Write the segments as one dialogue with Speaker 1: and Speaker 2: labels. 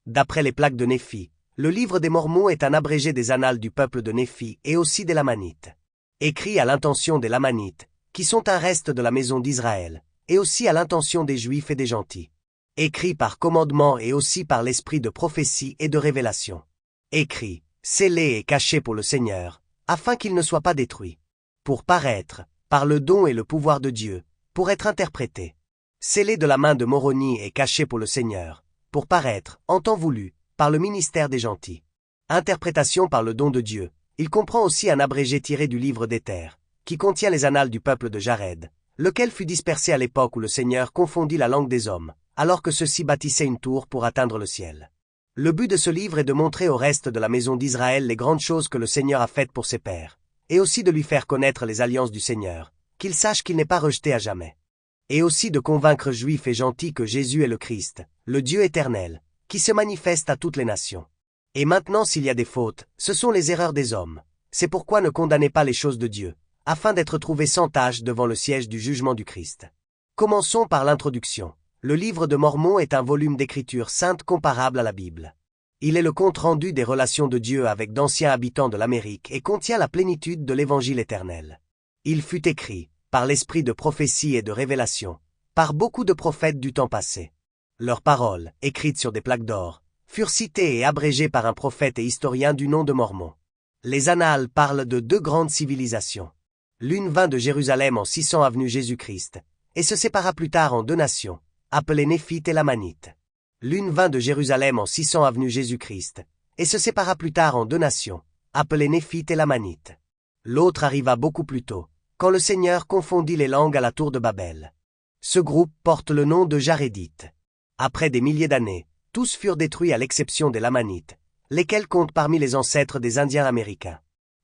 Speaker 1: D'après les plaques de Néphi, le livre des Mormons est un abrégé des annales du peuple de Néphi et aussi des Lamanites. Écrit à l'intention des Lamanites, qui sont un reste de la maison d'Israël, et aussi à l'intention des Juifs et des gentils. Écrit par commandement et aussi par l'esprit de prophétie et de révélation. Écrit, scellé et caché pour le Seigneur, afin qu'il ne soit pas détruit. Pour paraître, par le don et le pouvoir de Dieu, pour être interprété. Scellé de la main de Moroni et caché pour le Seigneur, pour paraître, en temps voulu, par le ministère des gentils. Interprétation par le don de Dieu. Il comprend aussi un abrégé tiré du livre d'Éther, qui contient les annales du peuple de Jared, lequel fut dispersé à l'époque où le Seigneur confondit la langue des hommes, alors que ceux-ci bâtissaient une tour pour atteindre le ciel. Le but de ce livre est de montrer au reste de la maison d'Israël les grandes choses que le Seigneur a faites pour ses pères, et aussi de lui faire connaître les alliances du Seigneur, qu'il sache qu'il n'est pas rejeté à jamais. Et aussi de convaincre juifs et gentils que Jésus est le Christ, le Dieu éternel, qui se manifeste à toutes les nations. Et maintenant s'il y a des fautes, ce sont les erreurs des hommes. C'est pourquoi ne condamnez pas les choses de Dieu, afin d'être trouvés sans tâche devant le siège du jugement du Christ. Commençons par l'introduction. Le livre de Mormon est un volume d'écriture sainte comparable à la Bible. Il est le compte-rendu des relations de Dieu avec d'anciens habitants de l'Amérique et contient la plénitude de l'Évangile éternel. Il fut écrit, par l'esprit de prophétie et de révélation, par beaucoup de prophètes du temps passé. Leurs paroles, écrites sur des plaques d'or, furent citées et abrégées par un prophète et historien du nom de Mormon. Les annales parlent de deux grandes civilisations. L'une vint de Jérusalem en 600 avenue Jésus-Christ, et se sépara plus tard en deux nations, appelées Néphites et Lamanites. L'une vint de Jérusalem en 600 avenue Jésus-Christ, et se sépara plus tard en deux nations, appelées Néphites et Lamanites. L'autre arriva beaucoup plus tôt, quand le Seigneur confondit les langues à la tour de Babel. Ce groupe porte le nom de Jarédites. Après des milliers d'années, tous furent détruits à l'exception des Lamanites, lesquels comptent parmi les ancêtres des Indiens américains.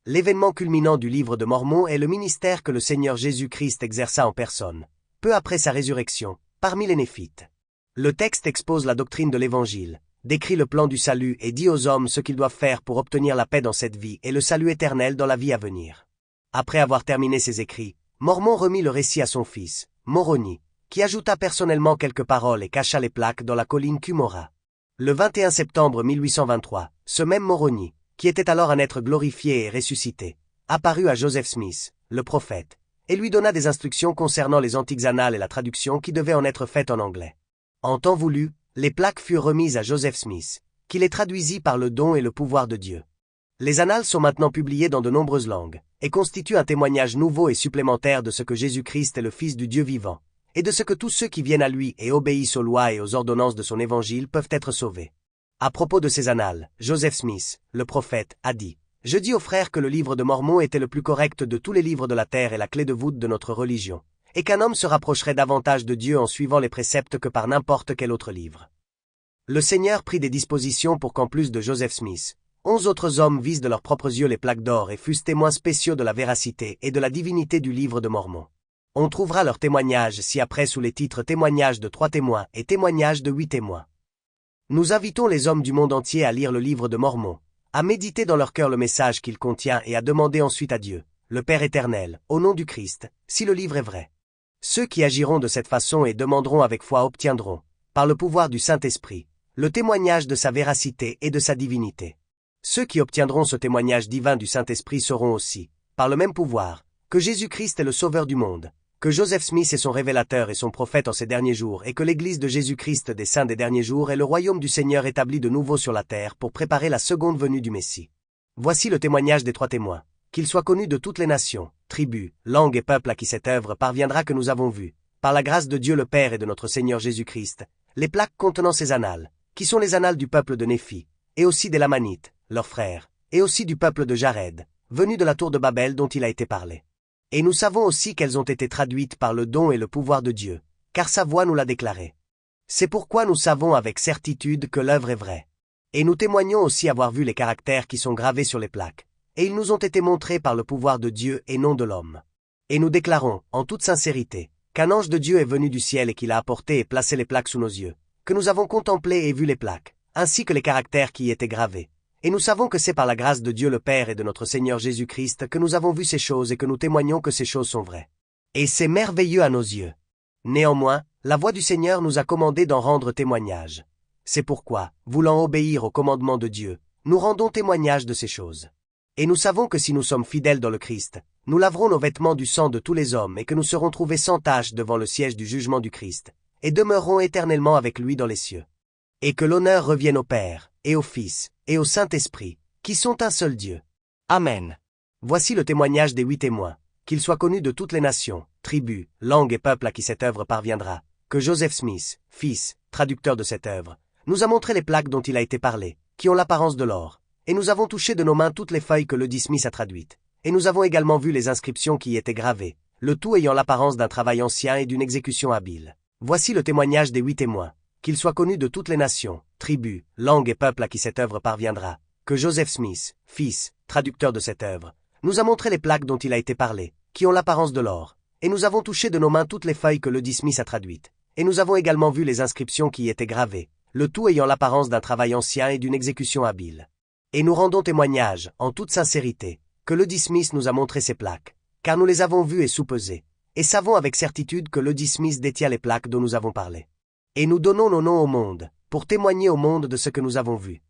Speaker 1: L'événement culminant du livre de Mormon est le ministère que le Seigneur Jésus-Christ exerça en personne, peu après sa résurrection, parmi les Néphites. Le texte expose la doctrine de l'Évangile, décrit le plan du salut et dit aux hommes ce qu'ils doivent faire pour obtenir la paix dans cette vie et le salut éternel dans la vie à venir. Après avoir terminé ses écrits, Mormon remit le récit à son fils, Moroni, qui ajouta personnellement quelques paroles et cacha les plaques dans la colline Cumorah. Le 21 septembre 1823, ce même Moroni, qui était alors un être glorifié et ressuscité, apparut à Joseph Smith, le prophète, et lui donna des instructions concernant les antiques annales et la traduction qui devait en être faite en anglais. En temps voulu, les plaques furent remises à Joseph Smith, qui les traduisit par le don et le pouvoir de Dieu. Les annales sont maintenant publiées dans de nombreuses langues, et constituent un témoignage nouveau et supplémentaire de ce que Jésus-Christ est le Fils du Dieu vivant, et de ce que tous ceux qui viennent à lui et obéissent aux lois et aux ordonnances de son évangile peuvent être sauvés. À propos de ces annales, Joseph Smith, le prophète, a dit « Je dis aux frères que le livre de Mormon était le plus correct de tous les livres de la terre et la clé de voûte de notre religion, et qu'un homme se rapprocherait davantage de Dieu en suivant les préceptes que par n'importe quel autre livre. » Le Seigneur prit des dispositions pour qu'en plus de Joseph Smith, 11 autres hommes visent de leurs propres yeux les plaques d'or et fussent témoins spéciaux de la véracité et de la divinité du livre de Mormon. On trouvera leurs témoignages ci-après sous les titres Témoignages de 3 témoins et Témoignages de 8 témoins. Nous invitons les hommes du monde entier à lire le livre de Mormon, à méditer dans leur cœur le message qu'il contient et à demander ensuite à Dieu, le Père éternel, au nom du Christ, si le livre est vrai. Ceux qui agiront de cette façon et demanderont avec foi obtiendront, par le pouvoir du Saint-Esprit, le témoignage de sa véracité et de sa divinité. Ceux qui obtiendront ce témoignage divin du Saint-Esprit sauront aussi, par le même pouvoir, que Jésus-Christ est le Sauveur du monde, que Joseph Smith est son révélateur et son prophète en ces derniers jours et que l'Église de Jésus-Christ des saints des derniers jours est le royaume du Seigneur établi de nouveau sur la terre pour préparer la seconde venue du Messie. Voici le témoignage des 3 témoins, qu'ils soient connus de toutes les nations, tribus, langues et peuples à qui cette œuvre parviendra que nous avons vu, par la grâce de Dieu le Père et de notre Seigneur Jésus-Christ, les plaques contenant ces annales, qui sont les annales du peuple de Néphi, et aussi des Lamanites, leurs frères, et aussi du peuple de Jared, venu de la tour de Babel dont il a été parlé. Et nous savons aussi qu'elles ont été traduites par le don et le pouvoir de Dieu, car sa voix nous l'a déclaré. C'est pourquoi nous savons avec certitude que l'œuvre est vraie. Et nous témoignons aussi avoir vu les caractères qui sont gravés sur les plaques, et ils nous ont été montrés par le pouvoir de Dieu et non de l'homme. Et nous déclarons, en toute sincérité, qu'un ange de Dieu est venu du ciel et qu'il a apporté et placé les plaques sous nos yeux, que nous avons contemplé et vu les plaques, ainsi que les caractères qui y étaient gravés. Et nous savons que c'est par la grâce de Dieu le Père et de notre Seigneur Jésus-Christ que nous avons vu ces choses et que nous témoignons que ces choses sont vraies. Et c'est merveilleux à nos yeux. Néanmoins, la voix du Seigneur nous a commandé d'en rendre témoignage. C'est pourquoi, voulant obéir au commandement de Dieu, nous rendons témoignage de ces choses. Et nous savons que si nous sommes fidèles dans le Christ, nous laverons nos vêtements du sang de tous les hommes et que nous serons trouvés sans tache devant le siège du jugement du Christ, et demeurerons éternellement avec lui dans les cieux. Et que l'honneur revienne au Père, et au Fils, et au Saint-Esprit, qui sont un seul Dieu. Amen. Voici le témoignage des 8 témoins, qu'ils soient connus de toutes les nations, tribus, langues et peuples à qui cette œuvre parviendra, que Joseph Smith, fils, traducteur de cette œuvre, nous a montré les plaques dont il a été parlé, qui ont l'apparence de l'or, et nous avons touché de nos mains toutes les feuilles que Ledit Smith a traduites, et nous avons également vu les inscriptions qui y étaient gravées, le tout ayant l'apparence d'un travail ancien et d'une exécution habile. Voici le témoignage des 8 témoins, qu'ils soient connus de toutes les nations, tribus, langues et peuples à qui cette œuvre parviendra, que Joseph Smith, fils, traducteur de cette œuvre, nous a montré les plaques dont il a été parlé, qui ont l'apparence de l'or, et nous avons touché de nos mains toutes les feuilles que Ledit Smith a traduites, et nous avons également vu les inscriptions qui y étaient gravées, le tout ayant l'apparence d'un travail ancien et d'une exécution habile. Et nous rendons témoignage, en toute sincérité, que Ledit Smith nous a montré ces plaques, car nous les avons vues et soupesées, et savons avec certitude que Ledit Smith détient les plaques dont nous avons parlé. Et nous donnons nos noms au monde, pour témoigner au monde de ce que nous avons vu.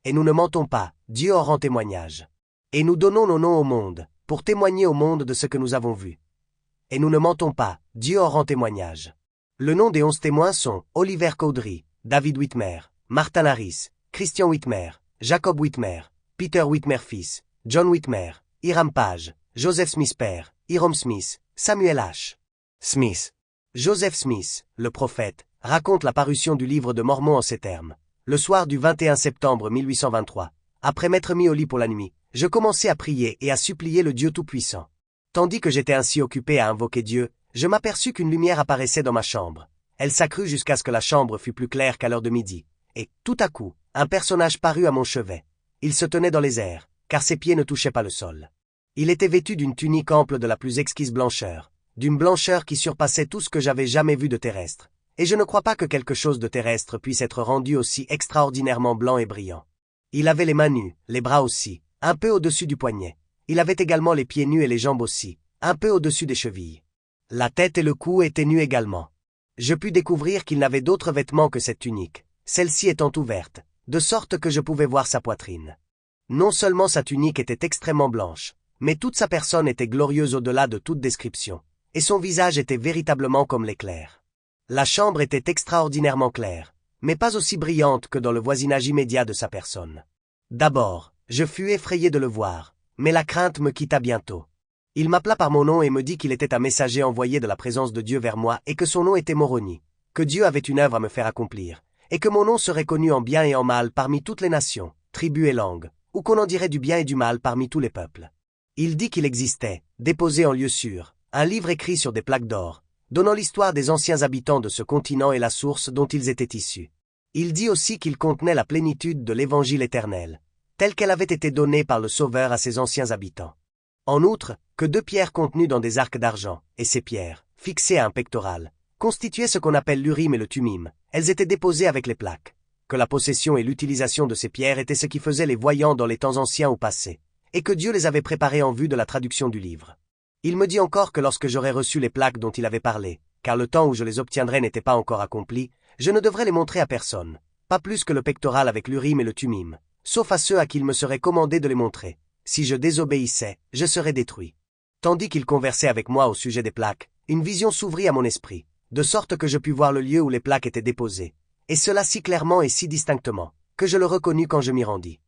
Speaker 1: Et nous ne mentons pas, Dieu en rend témoignage. Et nous donnons nos noms au monde, pour témoigner au monde de ce que nous avons vu. Et nous ne mentons pas, Dieu en rend témoignage. Le nom des 11 témoins sont Oliver Cowdery, David Whitmer, Martin Harris, Christian Whitmer, Jacob Whitmer, Peter Whitmer fils, John Whitmer, Hiram Page, Joseph Smith père, Hiram Smith, Samuel H. Smith. Joseph Smith, le prophète, raconte la parution du livre de Mormon en ces termes. Le soir du 21 septembre 1823, après m'être mis au lit pour la nuit, je commençai à prier et à supplier le Dieu Tout-Puissant. Tandis que j'étais ainsi occupé à invoquer Dieu, je m'aperçus qu'une lumière apparaissait dans ma chambre. Elle s'accrut jusqu'à ce que la chambre fût plus claire qu'à l'heure de midi. Et, tout à coup, un personnage parut à mon chevet. Il se tenait dans les airs, car ses pieds ne touchaient pas le sol. Il était vêtu d'une tunique ample de la plus exquise blancheur, d'une blancheur qui surpassait tout ce que j'avais jamais vu de terrestre. Et je ne crois pas que quelque chose de terrestre puisse être rendu aussi extraordinairement blanc et brillant. Il avait les mains nues, les bras aussi, un peu au-dessus du poignet. Il avait également les pieds nus et les jambes aussi, un peu au-dessus des chevilles. La tête et le cou étaient nus également. Je pus découvrir qu'il n'avait d'autre vêtement que cette tunique, celle-ci étant ouverte, de sorte que je pouvais voir sa poitrine. Non seulement sa tunique était extrêmement blanche, mais toute sa personne était glorieuse au-delà de toute description, et son visage était véritablement comme l'éclair. La chambre était extraordinairement claire, mais pas aussi brillante que dans le voisinage immédiat de sa personne. D'abord, je fus effrayé de le voir, mais la crainte me quitta bientôt. Il m'appela par mon nom et me dit qu'il était un messager envoyé de la présence de Dieu vers moi et que son nom était Moroni, que Dieu avait une œuvre à me faire accomplir, et que mon nom serait connu en bien et en mal parmi toutes les nations, tribus et langues, ou qu'on en dirait du bien et du mal parmi tous les peuples. Il dit qu'il existait, déposé en lieu sûr, un livre écrit sur des plaques d'or, donnant l'histoire des anciens habitants de ce continent et la source dont ils étaient issus. Il dit aussi qu'il contenait la plénitude de l'évangile éternel, telle qu'elle avait été donnée par le Sauveur à ses anciens habitants. En outre, que 2 pierres contenues dans des arcs d'argent, et ces pierres, fixées à un pectoral, constituaient ce qu'on appelle l'Urim et le Tumim, elles étaient déposées avec les plaques, que la possession et l'utilisation de ces pierres étaient ce qui faisait les voyants dans les temps anciens ou passés, et que Dieu les avait préparés en vue de la traduction du livre. Il me dit encore que lorsque j'aurai reçu les plaques dont il avait parlé, car le temps où je les obtiendrai n'était pas encore accompli, je ne devrais les montrer à personne, pas plus que le pectoral avec l'Urim et le Tumim, sauf à ceux à qui il me serait commandé de les montrer. Si je désobéissais, je serais détruit. Tandis qu'il conversait avec moi au sujet des plaques, une vision s'ouvrit à mon esprit, de sorte que je pus voir le lieu où les plaques étaient déposées, et cela si clairement et si distinctement, que je le reconnus quand je m'y rendis.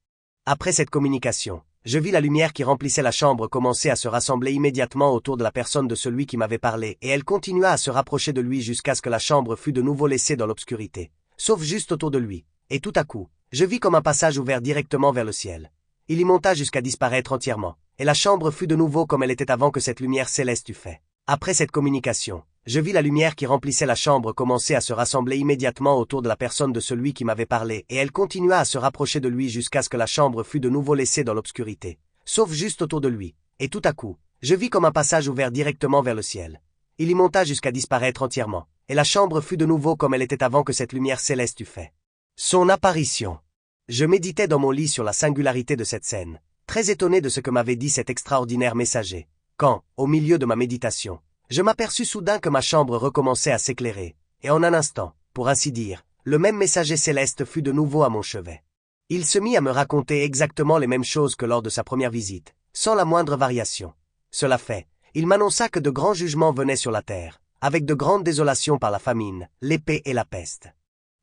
Speaker 1: Après cette communication, je vis la lumière qui remplissait la chambre commencer à se rassembler immédiatement autour de la personne de celui qui m'avait parlé, et elle continua à se rapprocher de lui jusqu'à ce que la chambre fût de nouveau laissée dans l'obscurité, sauf juste autour de lui, et tout à coup, je vis comme un passage ouvert directement vers le ciel. Il y monta jusqu'à disparaître entièrement, et la chambre fut de nouveau comme elle était avant que cette lumière céleste eût fait. Après cette communication, je vis la lumière qui remplissait la chambre commencer à se rassembler immédiatement autour de la personne de celui qui m'avait parlé, et elle continua à se rapprocher de lui jusqu'à ce que la chambre fût de nouveau laissée dans l'obscurité, sauf juste autour de lui, et tout à coup, je vis comme un passage ouvert directement vers le ciel. Il y monta jusqu'à disparaître entièrement, et la chambre fut de nouveau comme elle était avant que cette lumière céleste eût fait. Son apparition. Je méditais dans mon lit sur la singularité de cette scène, très étonné de ce que m'avait dit cet extraordinaire messager, quand, au milieu de ma méditation, je m'aperçus soudain que ma chambre recommençait à s'éclairer, et en un instant, pour ainsi dire, le même messager céleste fut de nouveau à mon chevet. Il se mit à me raconter exactement les mêmes choses que lors de sa première visite, sans la moindre variation. Cela fait, il m'annonça que de grands jugements venaient sur la terre, avec de grandes désolations par la famine, l'épée et la peste.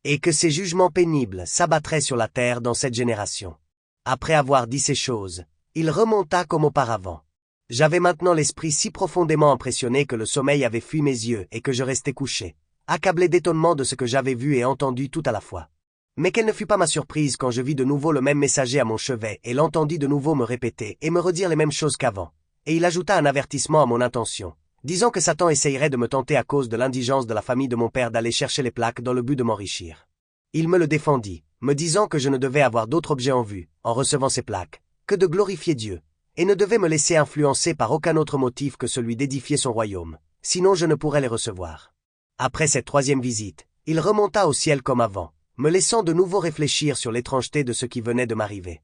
Speaker 1: Et que ces jugements pénibles s'abattraient sur la terre dans cette génération. Après avoir dit ces choses, il remonta comme auparavant. J'avais maintenant l'esprit si profondément impressionné que le sommeil avait fui mes yeux et que je restais couché, accablé d'étonnement de ce que j'avais vu et entendu tout à la fois. Mais quelle ne fut pas ma surprise quand je vis de nouveau le même messager à mon chevet et l'entendis de nouveau me répéter et me redire les mêmes choses qu'avant. Et il ajouta un avertissement à mon intention, disant que Satan essayerait de me tenter à cause de l'indigence de la famille de mon père d'aller chercher les plaques dans le but de m'enrichir. Il me le défendit, me disant que je ne devais avoir d'autre objet en vue, en recevant ces plaques, que de glorifier Dieu, et ne devais me laisser influencer par aucun autre motif que celui d'édifier son royaume, sinon je ne pourrais les recevoir. Après cette troisième visite, il remonta au ciel comme avant, me laissant de nouveau réfléchir sur l'étrangeté de ce qui venait de m'arriver.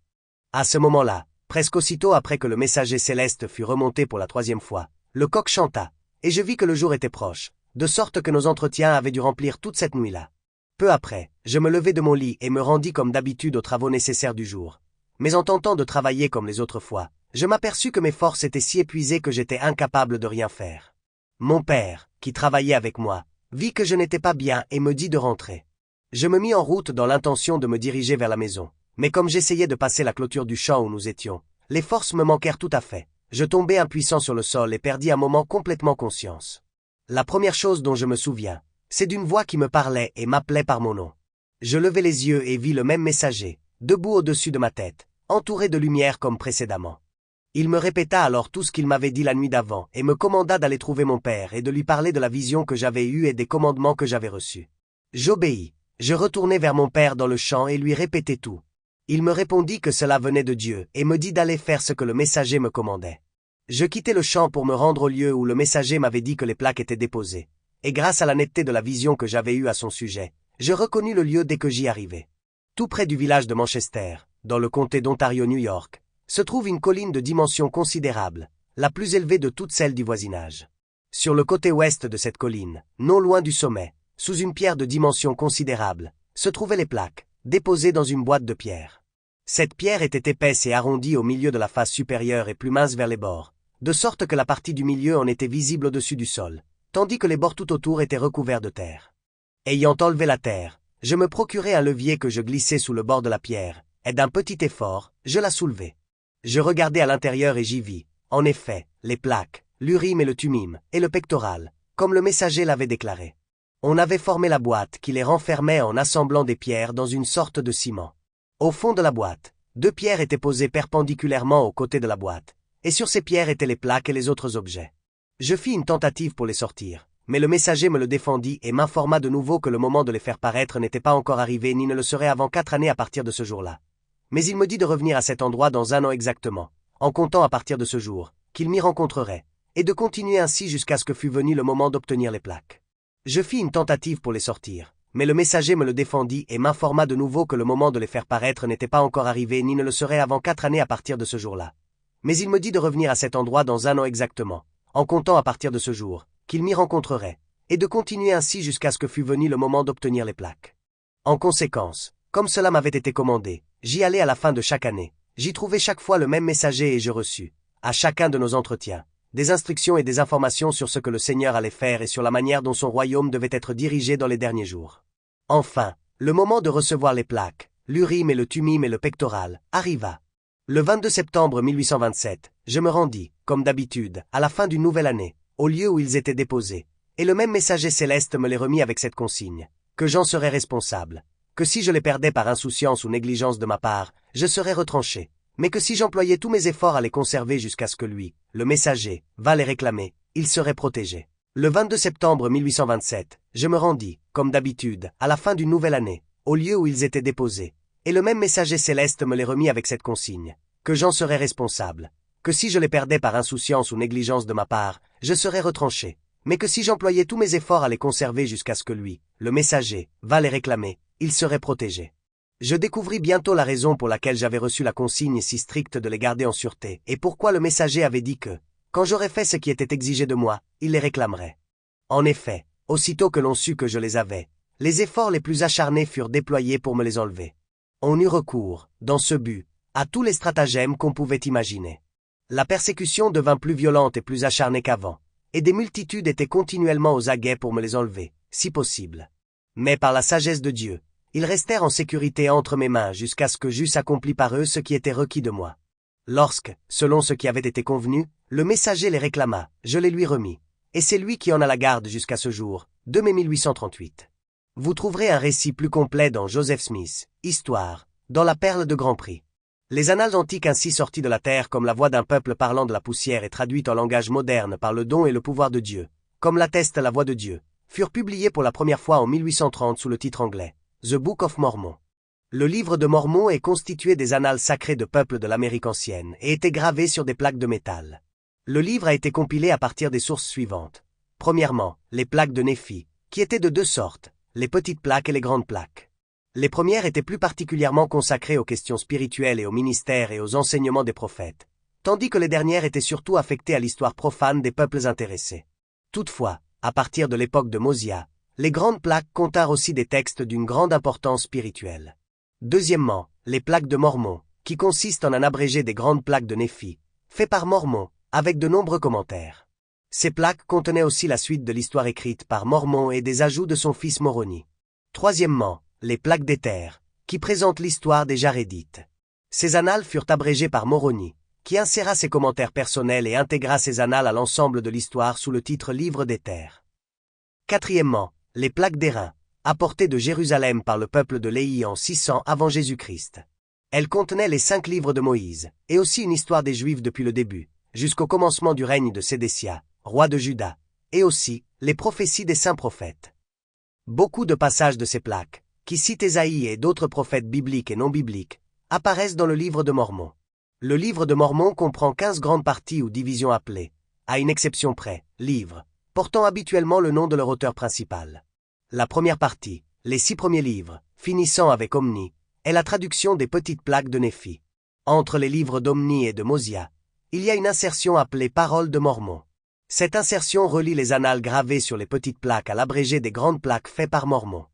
Speaker 1: À ce moment-là, presque aussitôt après que le messager céleste fut remonté pour la troisième fois, le coq chanta, et je vis que le jour était proche, de sorte que nos entretiens avaient dû remplir toute cette nuit-là. Peu après, je me levai de mon lit et me rendis comme d'habitude aux travaux nécessaires du jour. Mais en tentant de travailler comme les autres fois, je m'aperçus que mes forces étaient si épuisées que j'étais incapable de rien faire. Mon père, qui travaillait avec moi, vit que je n'étais pas bien et me dit de rentrer. Je me mis en route dans l'intention de me diriger vers la maison, mais comme j'essayais de passer la clôture du champ où nous étions, les forces me manquèrent tout à fait. Je tombai impuissant sur le sol et perdis un moment complètement conscience. La première chose dont je me souviens, c'est d'une voix qui me parlait et m'appelait par mon nom. Je levai les yeux et vis le même messager, debout au-dessus de ma tête, entouré de lumière comme précédemment. Il me répéta alors tout ce qu'il m'avait dit la nuit d'avant et me commanda d'aller trouver mon père et de lui parler de la vision que j'avais eue et des commandements que j'avais reçus. J'obéis. Je retournai vers mon père dans le champ et lui répétai tout. Il me répondit que cela venait de Dieu et me dit d'aller faire ce que le messager me commandait. Je quittai le champ pour me rendre au lieu où le messager m'avait dit que les plaques étaient déposées, et grâce à la netteté de la vision que j'avais eue à son sujet, je reconnus le lieu dès que j'y arrivai. Tout près du village de Manchester, dans le comté d'Ontario-New York, se trouve une colline de dimension considérable, la plus élevée de toutes celles du voisinage. Sur le côté ouest de cette colline, non loin du sommet, sous une pierre de dimension considérable, se trouvaient les plaques, déposées dans une boîte de pierre. Cette pierre était épaisse et arrondie au milieu de la face supérieure et plus mince vers les bords, de sorte que la partie du milieu en était visible au-dessus du sol, tandis que les bords tout autour étaient recouverts de terre. Ayant enlevé la terre, je me procurai un levier que je glissai sous le bord de la pierre, et d'un petit effort, je la soulevai. Je regardai à l'intérieur et j'y vis, en effet, les plaques, l'urim et le tumim, et le pectoral, comme le messager l'avait déclaré. On avait formé la boîte qui les renfermait en assemblant des pierres dans une sorte de ciment. Au fond de la boîte, 2 pierres étaient posées perpendiculairement aux côtés de la boîte, et sur ces pierres étaient les plaques et les autres objets. Je fis une tentative pour les sortir, mais le messager me le défendit et m'informa de nouveau que le moment de les faire paraître n'était pas encore arrivé ni ne le serait avant 4 années à partir de ce jour-là. Mais il me dit de revenir à cet endroit dans 1 an exactement, en comptant à partir de ce jour, qu'il m'y rencontrerait, et de continuer ainsi jusqu'à ce que fût venu le moment d'obtenir les plaques. Je fis une tentative pour les sortir, mais le messager me le défendit et m'informa de nouveau que le moment de les faire paraître n'était pas encore arrivé ni ne le serait avant 4 années à partir de ce jour-là. Mais il me dit de revenir à cet endroit dans 1 an exactement, en comptant à partir de ce jour, qu'il m'y rencontrerait, et de continuer ainsi jusqu'à ce que fût venu le moment d'obtenir les plaques. En conséquence, comme cela m'avait été commandé, j'y allai à la fin de chaque année, j'y trouvai chaque fois le même messager et je reçus, à chacun de nos entretiens, des instructions et des informations sur ce que le Seigneur allait faire et sur la manière dont son royaume devait être dirigé dans les derniers jours. Enfin, le moment de recevoir les plaques, l'urim et le tumim et le pectoral, arriva. Le 22 septembre 1827, je me rendis, comme d'habitude, à la fin d'une nouvelle année, au lieu où ils étaient déposés, et le même messager céleste me les remit avec cette consigne, que j'en serais responsable, que si je les perdais par insouciance ou négligence de ma part, je serais retranché, mais que si j'employais tous mes efforts à les conserver jusqu'à ce que lui, le messager, vînt les réclamer, il serait protégé. Le 22 septembre 1827, je me rendis, comme d'habitude, à la fin d'une nouvelle année, au lieu où ils étaient déposés, et le même messager céleste me les remit avec cette consigne, que j'en serais responsable, que si je les perdais par insouciance ou négligence de ma part, je serais retranché, mais que si j'employais tous mes efforts à les conserver jusqu'à ce que lui, le messager, vînt les réclamer, il serait protégé. Je découvris bientôt la raison pour laquelle j'avais reçu la consigne si stricte de les garder en sûreté, et pourquoi le messager avait dit que, quand j'aurais fait ce qui était exigé de moi, il les réclamerait. En effet, aussitôt que l'on sut que je les avais, les efforts les plus acharnés furent déployés pour me les enlever. On eut recours, dans ce but, à tous les stratagèmes qu'on pouvait imaginer. La persécution devint plus violente et plus acharnée qu'avant, et des multitudes étaient continuellement aux aguets pour me les enlever, si possible. Mais par la sagesse de Dieu, ils restèrent en sécurité entre mes mains jusqu'à ce que j'eusse accompli par eux ce qui était requis de moi. Lorsque, selon ce qui avait été convenu, le messager les réclama, je les lui remis. Et c'est lui qui en a la garde jusqu'à ce jour, 2 mai 1838. Vous trouverez un récit plus complet dans Joseph Smith, Histoire, dans la Perle de Grand Prix. Les annales antiques ainsi sorties de la terre comme la voix d'un peuple parlant de la poussière et traduites en langage moderne par le don et le pouvoir de Dieu, comme l'atteste la voix de Dieu, furent publiées pour la première fois en 1830 sous le titre anglais, The Book of Mormon. Le livre de Mormon est constitué des annales sacrées de peuples de l'Amérique ancienne et était gravé sur des plaques de métal. Le livre a été compilé à partir des sources suivantes. Premièrement, les plaques de Néphi, qui étaient de deux sortes, les petites plaques et les grandes plaques. Les premières étaient plus particulièrement consacrées aux questions spirituelles et au ministère et aux enseignements des prophètes, tandis que les dernières étaient surtout affectées à l'histoire profane des peuples intéressés. Toutefois, à partir de l'époque de Mosia, les grandes plaques continrent aussi des textes d'une grande importance spirituelle. Deuxièmement, les plaques de Mormon, qui consistent en un abrégé des grandes plaques de Néphi, fait par Mormon, avec de nombreux commentaires. Ces plaques contenaient aussi la suite de l'histoire écrite par Mormon et des ajouts de son fils Moroni. Troisièmement, les plaques d'Éther, qui présentent l'histoire des Jarédites. Ces annales furent abrégées par Moroni, qui inséra ses commentaires personnels et intégra ces annales à l'ensemble de l'histoire sous le titre Livre d'Éther. Quatrièmement, les plaques d'Airain, apportées de Jérusalem par le peuple de Léhi en 600 avant Jésus-Christ. Elles contenaient les 5 livres de Moïse, et aussi une histoire des Juifs depuis le début, jusqu'au commencement du règne de Sédécia, roi de Juda, et aussi les prophéties des saints prophètes. Beaucoup de passages de ces plaques, qui citent Ésaïe et d'autres prophètes bibliques et non bibliques, apparaissent dans le livre de Mormon. Le livre de Mormon comprend 15 grandes parties ou divisions appelées, à une exception près, livres, portant habituellement le nom de leur auteur principal. La première partie, les 6 premiers livres, finissant avec Omni, est la traduction des petites plaques de Néphi. Entre les livres d'Omni et de Mosia, il y a une insertion appelée Paroles de Mormon. Cette insertion relie les annales gravées sur les petites plaques à l'abrégé des grandes plaques fait par Mormon.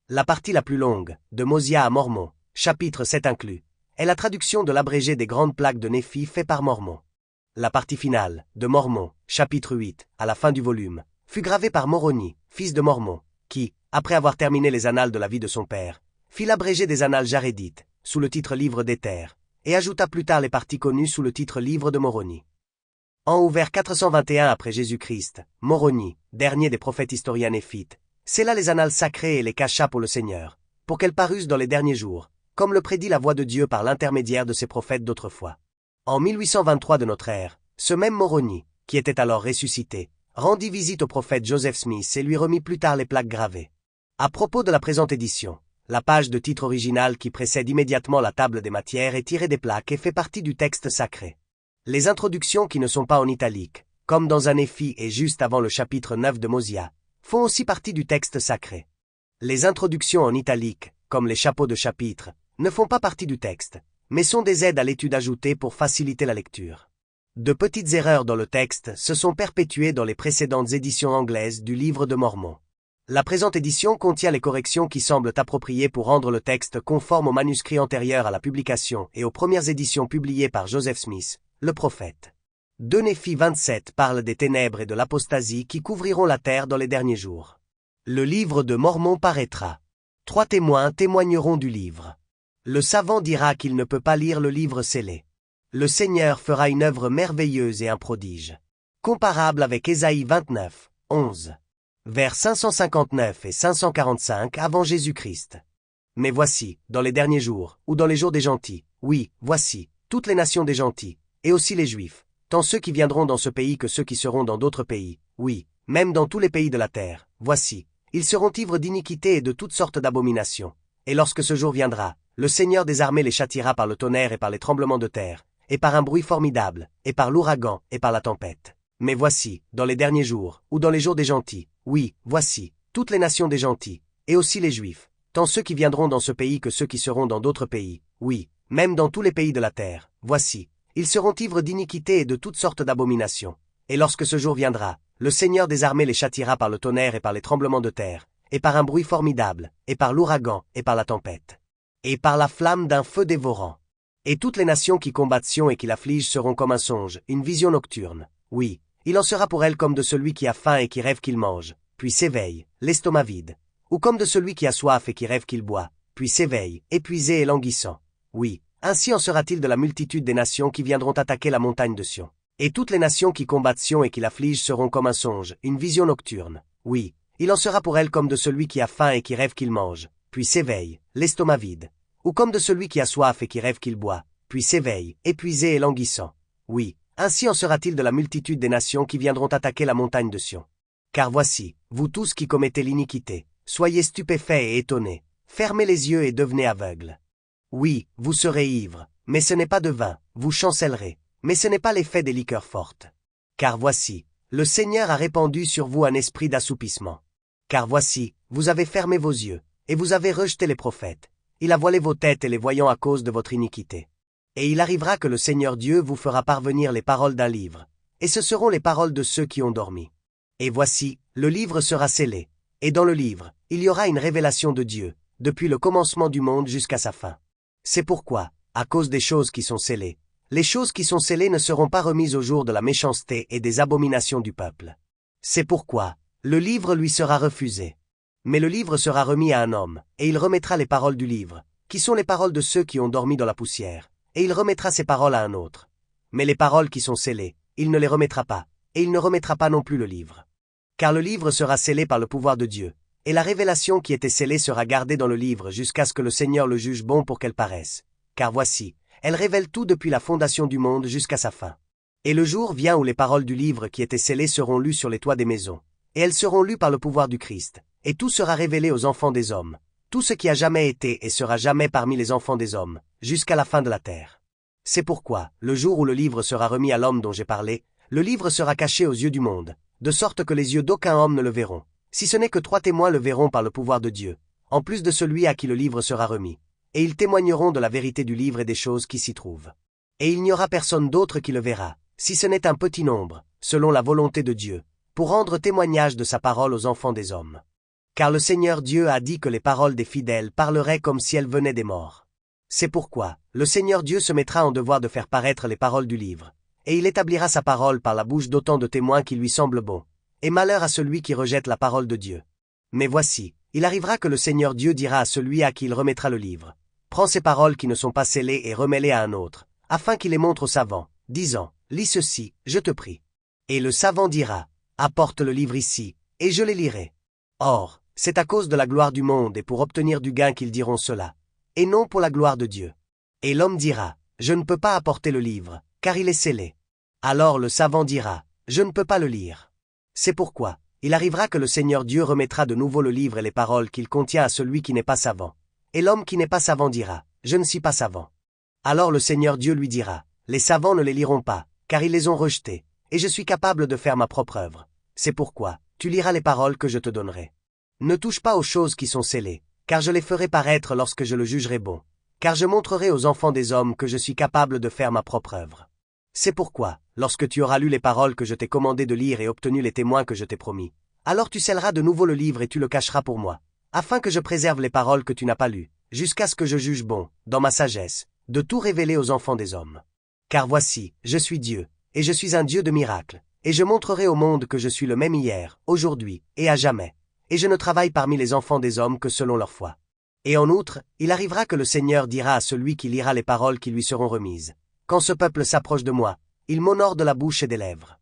Speaker 1: La partie la plus longue, de Mosia à Mormon, chapitre 7 inclus, est la traduction de l'abrégé des grandes plaques de Néphi fait par Mormon. La partie finale, de Mormon, chapitre 8, à la fin du volume, fut gravée par Moroni, fils de Mormon, qui, après avoir terminé les annales de la vie de son père, fit l'abrégé des annales jarédites, sous le titre Livre d'Éther, et ajouta plus tard les parties connues sous le titre Livre de Moroni. En vers 421 après Jésus-Christ, Moroni, dernier des prophètes historiens néphites, scella les annales sacrées et les cacha pour le Seigneur, pour qu'elles parussent dans les derniers jours, comme le prédit la voix de Dieu par l'intermédiaire de ses prophètes d'autrefois. En 1823 de notre ère, ce même Moroni, qui était alors ressuscité, rendit visite au prophète Joseph Smith et lui remit plus tard les plaques gravées. À propos de la présente édition, la page de titre originale qui précède immédiatement la table des matières est tirée des plaques et fait partie du texte sacré. Les introductions qui ne sont pas en italique, comme dans un Néphi et juste avant le chapitre 9 de Mosia, font aussi partie du texte sacré. Les introductions en italique, comme les chapeaux de chapitre, ne font pas partie du texte, mais sont des aides à l'étude ajoutées pour faciliter la lecture. De petites erreurs dans le texte se sont perpétuées dans les précédentes éditions anglaises du livre de Mormon. La présente édition contient les corrections qui semblent appropriées pour rendre le texte conforme aux manuscrits antérieurs à la publication et aux premières éditions publiées par Joseph Smith, le prophète. 2 Néphi 27 parle des ténèbres et de l'apostasie qui couvriront la terre dans les derniers jours. Le livre de Mormon paraîtra. 3 témoins témoigneront du livre. Le savant dira qu'il ne peut pas lire le livre scellé. Le Seigneur fera une œuvre merveilleuse et un prodige. Comparable avec Ésaïe 29, 11. Vers 559 et 545 avant Jésus-Christ. Mais voici, dans les derniers jours, ou dans les jours des gentils, oui, voici, toutes les nations des gentils, et aussi les Juifs, tant ceux qui viendront dans ce pays que ceux qui seront dans d'autres pays, oui, même dans tous les pays de la terre, voici, ils seront ivres d'iniquité et de toutes sortes d'abominations. Et lorsque ce jour viendra, le Seigneur des armées les châtiera par le tonnerre et par les tremblements de terre, et par un bruit formidable, et par l'ouragan, et par la tempête. Mais voici, dans les derniers jours, ou dans les jours des gentils, oui, voici, toutes les nations des gentils, et aussi les Juifs, tant ceux qui viendront dans ce pays que ceux qui seront dans d'autres pays, oui, même dans tous les pays de la terre, voici, ils seront ivres d'iniquité et de toutes sortes d'abominations. Et lorsque ce jour viendra, le Seigneur des armées les châtiera par le tonnerre et par les tremblements de terre, et par un bruit formidable, et par l'ouragan, et par la tempête, et par la flamme d'un feu dévorant. Et toutes les nations qui combattent Sion et qui l'affligent seront comme un songe, une vision nocturne. Oui, il en sera pour elle comme de celui qui a faim et qui rêve qu'il mange, puis s'éveille, l'estomac vide. Ou comme de celui qui a soif et qui rêve qu'il boit, puis s'éveille, épuisé et languissant. Oui, ainsi en sera-t-il de la multitude des nations qui viendront attaquer la montagne de Sion. Et toutes les nations qui combattent Sion et qui l'affligent seront comme un songe, une vision nocturne. Oui, il en sera pour elle comme de celui qui a faim et qui rêve qu'il mange, puis s'éveille, l'estomac vide. Ou comme de celui qui a soif et qui rêve qu'il boit, puis s'éveille, épuisé et languissant. Oui, ainsi en sera-t-il de la multitude des nations qui viendront attaquer la montagne de Sion. Car voici, vous tous qui commettez l'iniquité, soyez stupéfaits et étonnés, fermez les yeux et devenez aveugles. Oui, vous serez ivres, mais ce n'est pas de vin, vous chancellerez, mais ce n'est pas l'effet des liqueurs fortes. Car voici, le Seigneur a répandu sur vous un esprit d'assoupissement. Car voici, vous avez fermé vos yeux, et vous avez rejeté les prophètes. Il a voilé vos têtes et les voyants à cause de votre iniquité. Et il arrivera que le Seigneur Dieu vous fera parvenir les paroles d'un livre, et ce seront les paroles de ceux qui ont dormi. Et voici, le livre sera scellé, et dans le livre, il y aura une révélation de Dieu, depuis le commencement du monde jusqu'à sa fin. C'est pourquoi, à cause des choses qui sont scellées, les choses qui sont scellées ne seront pas remises au jour de la méchanceté et des abominations du peuple. C'est pourquoi, le livre lui sera refusé. Mais le livre sera remis à un homme, et il remettra les paroles du livre, qui sont les paroles de ceux qui ont dormi dans la poussière, et il remettra ces paroles à un autre. Mais les paroles qui sont scellées, il ne les remettra pas, et il ne remettra pas non plus le livre. Car le livre sera scellé par le pouvoir de Dieu, et la révélation qui était scellée sera gardée dans le livre jusqu'à ce que le Seigneur le juge bon pour qu'elle paraisse. Car voici, elle révèle tout depuis la fondation du monde jusqu'à sa fin. Et le jour vient où les paroles du livre qui étaient scellées seront lues sur les toits des maisons, et elles seront lues par le pouvoir du Christ, et tout sera révélé aux enfants des hommes, tout ce qui a jamais été et sera jamais parmi les enfants des hommes, jusqu'à la fin de la terre. C'est pourquoi, le jour où le livre sera remis à l'homme dont j'ai parlé, le livre sera caché aux yeux du monde, de sorte que les yeux d'aucun homme ne le verront, si ce n'est que 3 témoins le verront par le pouvoir de Dieu, en plus de celui à qui le livre sera remis. Et ils témoigneront de la vérité du livre et des choses qui s'y trouvent. Et il n'y aura personne d'autre qui le verra, si ce n'est un petit nombre, selon la volonté de Dieu, pour rendre témoignage de sa parole aux enfants des hommes. Car le Seigneur Dieu a dit que les paroles des fidèles parleraient comme si elles venaient des morts. C'est pourquoi, le Seigneur Dieu se mettra en devoir de faire paraître les paroles du livre, et il établira sa parole par la bouche d'autant de témoins qui lui semblent bons, et malheur à celui qui rejette la parole de Dieu. Mais voici, il arrivera que le Seigneur Dieu dira à celui à qui il remettra le livre, « Prends ces paroles qui ne sont pas scellées et remets-les à un autre, afin qu'il les montre au savant, disant, lis ceci, je te prie. » Et le savant dira, « Apporte le livre ici, et je les lirai. » Or, c'est à cause de la gloire du monde et pour obtenir du gain qu'ils diront cela, et non pour la gloire de Dieu. Et l'homme dira, « Je ne peux pas apporter le livre, car il est scellé. » Alors le savant dira, « Je ne peux pas le lire. » C'est pourquoi, il arrivera que le Seigneur Dieu remettra de nouveau le livre et les paroles qu'il contient à celui qui n'est pas savant. Et l'homme qui n'est pas savant dira, « Je ne suis pas savant. » Alors le Seigneur Dieu lui dira, « Les savants ne les liront pas, car ils les ont rejetés, et je suis capable de faire ma propre œuvre. C'est pourquoi, tu liras les paroles que je te donnerai. Ne touche pas aux choses qui sont scellées, car je les ferai paraître lorsque je le jugerai bon, car je montrerai aux enfants des hommes que je suis capable de faire ma propre œuvre. C'est pourquoi, lorsque tu auras lu les paroles que je t'ai commandé de lire et obtenu les témoins que je t'ai promis, alors tu scelleras de nouveau le livre et tu le cacheras pour moi, afin que je préserve les paroles que tu n'as pas lues, jusqu'à ce que je juge bon, dans ma sagesse, de tout révéler aux enfants des hommes. Car voici, je suis Dieu, et je suis un Dieu de miracles, et je montrerai au monde que je suis le même hier, aujourd'hui, et à jamais, et je ne travaille parmi les enfants des hommes que selon leur foi. Et en outre, il arrivera que le Seigneur dira à celui qui lira les paroles qui lui seront remises, « Quand ce peuple s'approche de moi, il m'honore de la bouche et des lèvres.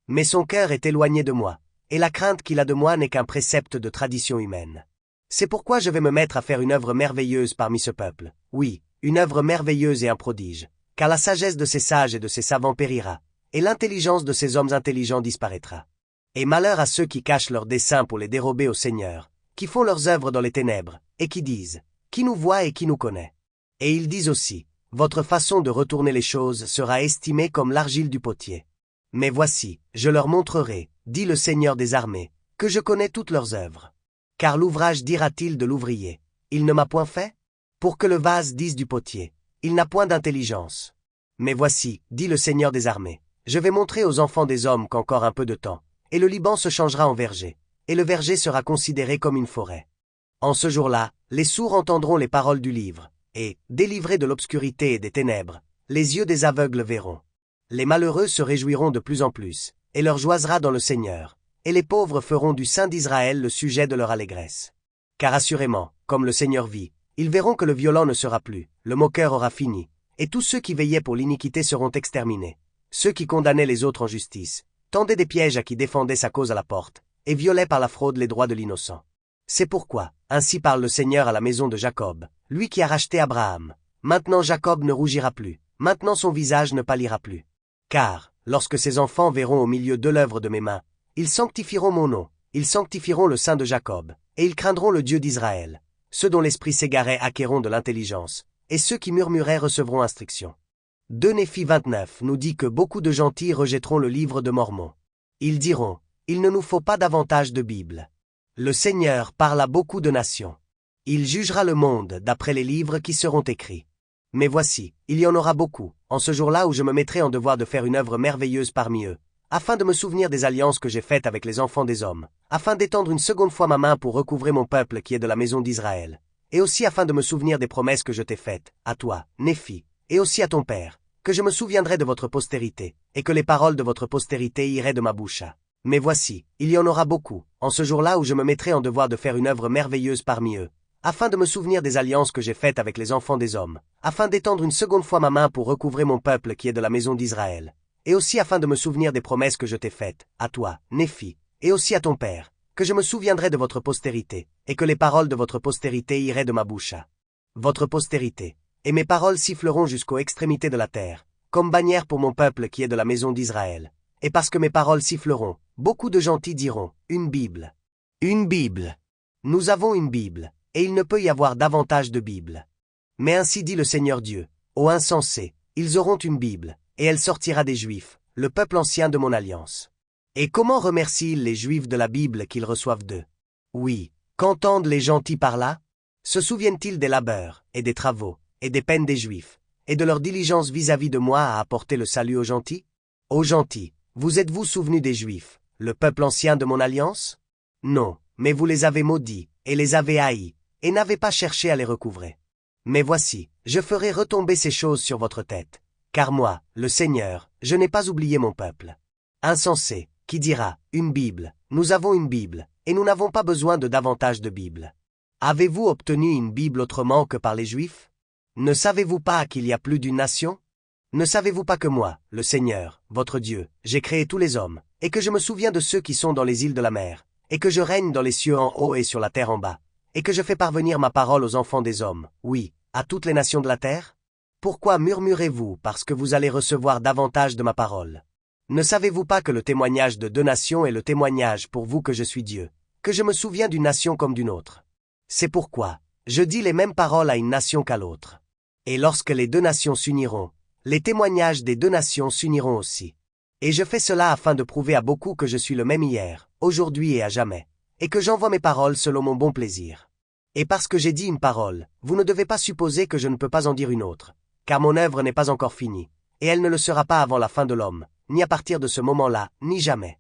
Speaker 1: Mais son cœur est éloigné de moi, et la crainte qu'il a de moi n'est qu'un précepte de tradition humaine. C'est pourquoi je vais me mettre à faire une œuvre merveilleuse parmi ce peuple, oui, une œuvre merveilleuse et un prodige, car la sagesse de ces sages et de ces savants périra, et l'intelligence de ces hommes intelligents disparaîtra. Et malheur à ceux qui cachent leurs desseins pour les dérober au Seigneur, qui font leurs œuvres dans les ténèbres, et qui disent, qui nous voit et qui nous connaît. Et ils disent aussi, votre façon de retourner les choses sera estimée comme l'argile du potier. Mais voici, je leur montrerai, dit le Seigneur des armées, que je connais toutes leurs œuvres. Car l'ouvrage dira-t-il de l'ouvrier, il ne m'a point fait? Pour que le vase dise du potier, il n'a point d'intelligence. Mais voici, dit le Seigneur des armées, je vais montrer aux enfants des hommes qu'encore un peu de temps, et le Liban se changera en verger, et le verger sera considéré comme une forêt. En ce jour-là, les sourds entendront les paroles du livre, et, délivrés de l'obscurité et des ténèbres, les yeux des aveugles verront. Les malheureux se réjouiront de plus en plus, et leur joie sera dans le Seigneur, et les pauvres feront du Saint d'Israël le sujet de leur allégresse. Car assurément, comme le Seigneur vit, ils verront que le violent ne sera plus, le moqueur aura fini, et tous ceux qui veillaient pour l'iniquité seront exterminés. Ceux qui condamnaient les autres en justice, tendaient des pièges à qui défendaient sa cause à la porte, et violaient par la fraude les droits de l'innocent. C'est pourquoi, ainsi parle le Seigneur à la maison de Jacob, lui qui a racheté Abraham. Maintenant Jacob ne rougira plus, maintenant son visage ne pâlira plus. Car, lorsque ses enfants verront au milieu de l'œuvre de mes mains, ils sanctifieront mon nom, ils sanctifieront le Saint de Jacob, et ils craindront le Dieu d'Israël. Ceux dont l'esprit s'égarait acquerront de l'intelligence, et ceux qui murmuraient recevront instruction. 2 Néphi 29 nous dit que beaucoup de gentils rejetteront le livre de Mormon. Ils diront, il ne nous faut pas davantage de Bible. Le Seigneur parle à beaucoup de nations. Il jugera le monde d'après les livres qui seront écrits. Mais voici, il y en aura beaucoup, en ce jour-là où je me mettrai en devoir de faire une œuvre merveilleuse parmi eux, afin de me souvenir des alliances que j'ai faites avec les enfants des hommes, afin d'étendre une seconde fois ma main pour recouvrer mon peuple qui est de la maison d'Israël, et aussi afin de me souvenir des promesses que je t'ai faites, à toi, Néphi, et aussi à ton père, que je me souviendrai de votre postérité, et que les paroles de votre postérité iraient de ma bouche. Mais voici, il y en aura beaucoup, en ce jour-là où je me mettrai en devoir de faire une œuvre merveilleuse parmi eux, afin de me souvenir des alliances que j'ai faites avec les enfants des hommes, afin d'étendre une seconde fois ma main pour recouvrer mon peuple qui est de la maison d'Israël, et aussi afin de me souvenir des promesses que je t'ai faites, à toi, Néphi, et aussi à ton père, que je me souviendrai de votre postérité, et que les paroles de votre postérité iraient de ma bouche. Votre postérité, et mes paroles siffleront jusqu'aux extrémités de la terre, comme bannière pour mon peuple qui est de la maison d'Israël. Et parce que mes paroles siffleront, beaucoup de gentils diront, une Bible. Une Bible. Nous avons une Bible, et il ne peut y avoir davantage de Bibles. Mais ainsi dit le Seigneur Dieu, ô insensés, ils auront une Bible, et elle sortira des Juifs, le peuple ancien de mon alliance. Et comment remercient-ils les Juifs de la Bible qu'ils reçoivent d'eux? Oui, qu'entendent les gentils par là? Se souviennent-ils des labeurs, et des travaux, et des peines des Juifs, et de leur diligence vis-à-vis de moi à apporter le salut aux gentils? Aux gentils, vous êtes-vous souvenus des Juifs, le peuple ancien de mon alliance? Non, mais vous les avez maudits, et les avez haïs, et n'avez pas cherché à les recouvrer. Mais voici, je ferai retomber ces choses sur votre tête. Car moi, le Seigneur, je n'ai pas oublié mon peuple. Insensé, qui dira, une Bible, nous avons une Bible, et nous n'avons pas besoin de davantage de Bible. Avez-vous obtenu une Bible autrement que par les Juifs? Ne savez-vous pas qu'il y a plus d'une nation? Ne savez-vous pas que moi, le Seigneur, votre Dieu, j'ai créé tous les hommes, et que je me souviens de ceux qui sont dans les îles de la mer, et que je règne dans les cieux en haut et sur la terre en bas, et que je fais parvenir ma parole aux enfants des hommes, oui, à toutes les nations de la terre? Pourquoi murmurez-vous parce que vous allez recevoir davantage de ma parole? Ne savez-vous pas que le témoignage de 2 nations est le témoignage pour vous que je suis Dieu, que je me souviens d'une nation comme d'une autre? C'est pourquoi, je dis les mêmes paroles à une nation qu'à l'autre. Et lorsque les 2 nations s'uniront, les témoignages des 2 nations s'uniront aussi. Et je fais cela afin de prouver à beaucoup que je suis le même hier, aujourd'hui et à jamais, et que j'envoie mes paroles selon mon bon plaisir. Et parce que j'ai dit une parole, vous ne devez pas supposer que je ne peux pas en dire une autre, car mon œuvre n'est pas encore finie, et elle ne le sera pas avant la fin de l'homme, ni à partir de ce moment-là, ni jamais.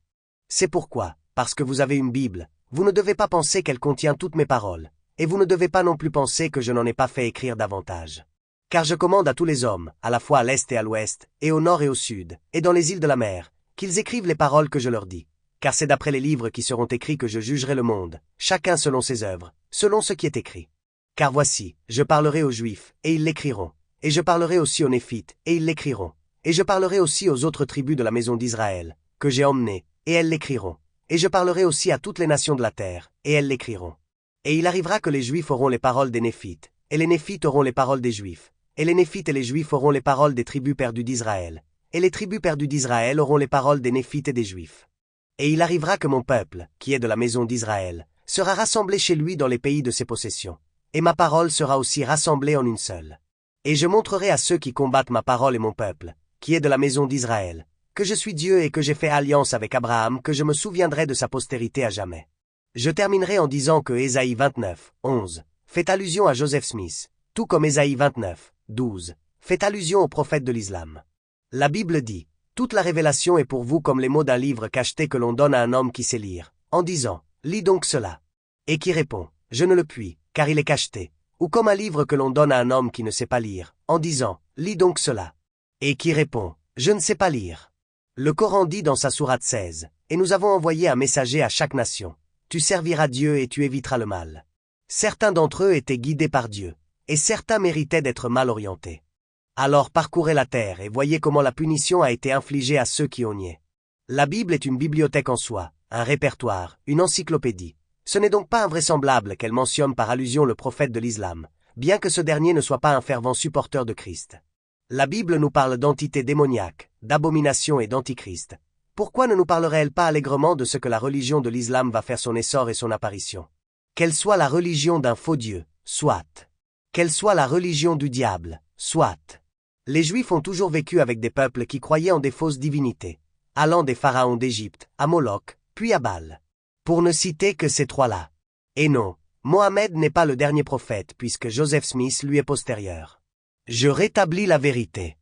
Speaker 1: C'est pourquoi, parce que vous avez une Bible, vous ne devez pas penser qu'elle contient toutes mes paroles, et vous ne devez pas non plus penser que je n'en ai pas fait écrire davantage. Car je commande à tous les hommes, à la fois à l'est et à l'ouest, et au nord et au sud, et dans les îles de la mer, qu'ils écrivent les paroles que je leur dis. Car c'est d'après les livres qui seront écrits que je jugerai le monde, chacun selon ses œuvres, selon ce qui est écrit. Car voici, je parlerai aux Juifs, et ils l'écriront, et je parlerai aussi aux Néphites, et ils l'écriront, et je parlerai aussi aux autres tribus de la maison d'Israël, que j'ai emmenées, et elles l'écriront, et je parlerai aussi à toutes les nations de la terre, et elles l'écriront. Et il arrivera que les Juifs auront les paroles des Néphites, et les Néphites auront les paroles des Juifs, et les Néphites et les Juifs auront les paroles des tribus perdues d'Israël, et les tribus perdues d'Israël auront les paroles des Néphites et des Juifs. Et il arrivera que mon peuple, qui est de la maison d'Israël, sera rassemblé chez lui dans les pays de ses possessions, et ma parole sera aussi rassemblée en une seule. Et je montrerai à ceux qui combattent ma parole et mon peuple, qui est de la maison d'Israël, que je suis Dieu et que j'ai fait alliance avec Abraham, que je me souviendrai de sa postérité à jamais. Je terminerai en disant que Ésaïe 29, 11, fait allusion à Joseph Smith, tout comme Ésaïe 29, 12, fait allusion au prophète de l'islam. La Bible dit, toute la révélation est pour vous comme les mots d'un livre cacheté que l'on donne à un homme qui sait lire, en disant, lis donc cela. Et qui répond, je ne le puis, car il est cacheté. Ou comme un livre que l'on donne à un homme qui ne sait pas lire, en disant, lis donc cela. Et qui répond, je ne sais pas lire. Le Coran dit dans sa sourate 16, et nous avons envoyé un messager à chaque nation. Tu serviras Dieu et tu éviteras le mal. Certains d'entre eux étaient guidés par Dieu, et certains méritaient d'être mal orientés. Alors parcourez la terre et voyez comment la punition a été infligée à ceux qui ont nié. La Bible est une bibliothèque en soi, un répertoire, une encyclopédie. Ce n'est donc pas invraisemblable qu'elle mentionne par allusion le prophète de l'islam, bien que ce dernier ne soit pas un fervent supporteur de Christ. La Bible nous parle d'entités démoniaques, d'abominations et d'antichrist. Pourquoi ne nous parlerait-elle pas allègrement de ce que la religion de l'islam va faire son essor et son apparition? Qu'elle soit la religion d'un faux Dieu, soit. Qu'elle soit la religion du diable, soit. Les Juifs ont toujours vécu avec des peuples qui croyaient en des fausses divinités, allant des pharaons d'Égypte, à Moloch, puis à Baal. Pour ne citer que ces trois-là. Et non, Mohammed n'est pas le dernier prophète puisque Joseph Smith lui est postérieur. Je rétablis la vérité.